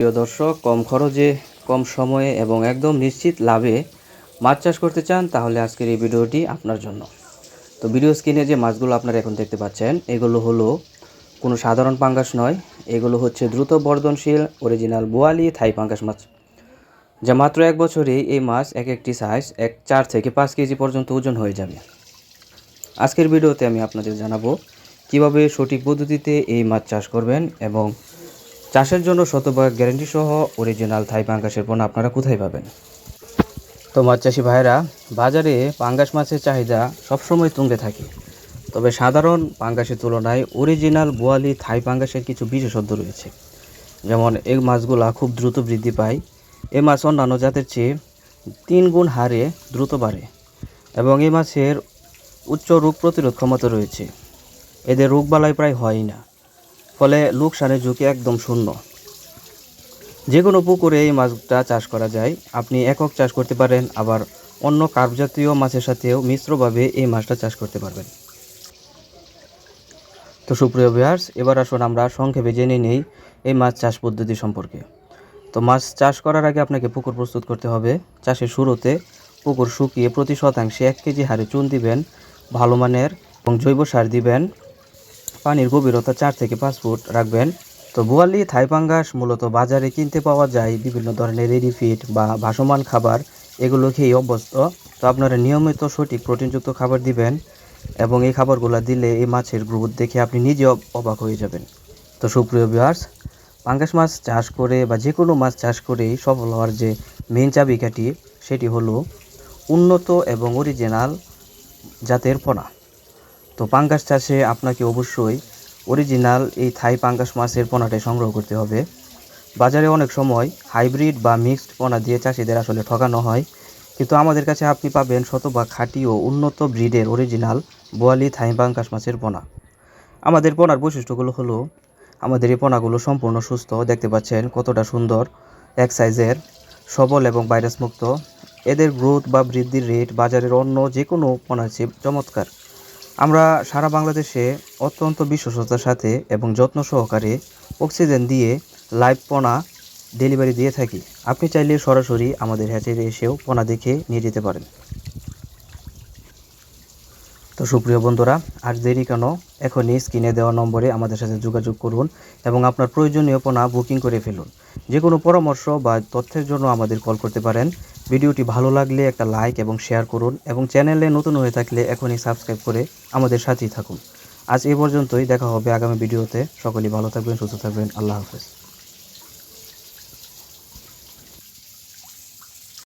প্রিয় দর্শক, কম খরচে কম সময়ে এবং একদম নিশ্চিত লাভে মাছ চাষ করতে চান তাহলে আজকের এই ভিডিওটি আপনার জন্য। তো ভিডিও স্ক্রিনে যে মাছগুলো আপনারা এখন দেখতে পাচ্ছেন এগুলো হলো কোনো সাধারণ পাঙ্গাস নয়, এগুলো হচ্ছে দ্রুত বর্ধনশীল অরিজিনাল বোয়ালি থাই পাঙ্গাস মাছ, যা মাত্র এক বছরেই এই মাছ এক একটি সাইজ 4 থেকে 5 কেজি পর্যন্ত ওজন হয়ে যাবে। আজকের ভিডিওতে আমি আপনাদের জানাবো কিভাবে সঠিক পদ্ধতিতে এই মাছ চাষ করবেন এবং চাষের জন্য শতভাগ গ্যারান্টি সহ অরিজিনাল থাই পাঙ্গাসের পণ্য আপনারা কোথায় পাবেন। তো মাছ চাষি ভাইরা, বাজারে পাঙ্গাস মাছের চাহিদা সবসময় তুঙ্গে থাকে, তবে সাধারণ পাঙ্গাসের তুলনায় অরিজিনাল বোয়ালি থাই পাঙ্গাসের কিছু বিশেষত্ব রয়েছে। যেমন এই মাছগুলা খুব দ্রুত বৃদ্ধি পায়, এই মাছ অন্যান্য জাতের চেয়ে 3 গুণ হারে দ্রুত বাড়ে এবং এই মাছের উচ্চ রোগ প্রতিরোধ ক্ষমতা রয়েছে। এদের রোগবালাই প্রায় হয়ই না, ফলে লোকসানের ঝুঁকি একদম শূন্য। যে কোনো পুকুরে এই মাছটা চাষ করা যায়। আপনি একক চাষ করতে পারেন, আবার অন্য কার্প জাতীয় মাছের সাথেও মিশ্রভাবে এই মাছটা চাষ করতে পারবেন। তো সুপ্রিয় ভিউয়ার্স, এবার আসুন আমরা সংক্ষেপে জেনে নেই এই মাছ চাষ পদ্ধতি সম্পর্কে। তো মাছ চাষ করার আগে আপনাকে পুকুর প্রস্তুত করতে হবে। চাষের শুরুতে পুকুর শুকিয়ে প্রতি শতাংশে 1 কেজি হারে চুন দিবেন, ভালো মানের এবং জৈব সার দিবেন। পানির গভীরতা 4 থেকে 5 ফুট রাখবেন। তো বোয়ালি থাই পাঙ্গাস মূলত বাজারে কিনতে পাওয়া যায় বিভিন্ন ধরনের রেডি ফিড বা ভাসমান খাবার, এগুলো খেয়ে অভ্যস্ত। তো আপনারা নিয়মিত সঠিক প্রোটিনযুক্ত খাবার দিবেন এবং এই খাবারগুলো দিলে এই মাছের গ্রোথ দেখে আপনি নিজে অবাক হয়ে যাবেন। তো সুপ্রিয় ভিউয়ার্স, পাঙ্গাস মাছ চাষ করে বা যে কোনো মাছ চাষ করেই সফল হওয়ার যে মেন চাবিকাঠি, সেটি হলো উন্নত এবং অরিজিনাল জাতের পোনা। তো পাঙ্গাস চাষে আপনাকে অবশ্যই অরিজিনাল এই থাই পাঙ্গাস মাছের পোনাটাই সংগ্রহ করতে হবে। বাজারে অনেক সময় হাইব্রিড বা মিক্সড পোনা দিয়ে চাষিদের আসলে ঠকানো হয়, কিন্তু আমাদের কাছে আপনি পাবেন শতভাগ খাঁটি ও উন্নত ব্রিডের অরিজিনাল বোয়ালি থাই পাঙ্গাস মাছের পোনা। আমাদের পোনার বৈশিষ্ট্যগুলো হলো, আমাদের এই পোনাগুলো সম্পূর্ণ সুস্থ, দেখতে পাচ্ছেন কতটা সুন্দর, এক সাইজের, সবল এবং ভাইরাস মুক্ত। এদের গ্রোথ বা বৃদ্ধির রেট বাজারের অন্য যে কোনো পোনার চেয়ে চমৎকার। আমরা সারা বাংলাদেশে অত্যন্ত বিশ্বস্ততার সাথে এবং যত্ন সহকারে অক্সিজেন দিয়ে লাইভ পোনা ডেলিভারি দিয়ে থাকি। আপনি চাইলে সরাসরি আমাদের হ্যাচারি এসেও পোনা দেখে নিয়ে যেতে পারেন। তো সুপ্রিয় বন্ধুরা, আর দেরি কেন, এখনই স্ক্রিনে দেওয়া নম্বরে আমাদের সাথে যোগাযোগ করুন এবং আপনার প্রয়োজনীয় পোনা বুকিং করে ফেলুন। যে কোনো পরামর্শ বা তথ্যের জন্য আমাদের কল করতে পারেন। ভিডিওটি ভালো লাগলে একটা লাইক এবং শেয়ার করুন এবং চ্যানেলে নতুন হয়ে থাকলে এখনই সাবস্ক্রাইব করে আমাদের সাথেই থাকুন। আজ এ পর্যন্তই, দেখা হবে আগামী ভিডিওতে। সকলেই ভালো থাকবেন, সুস্থ থাকবেন। আল্লাহ হাফেজ।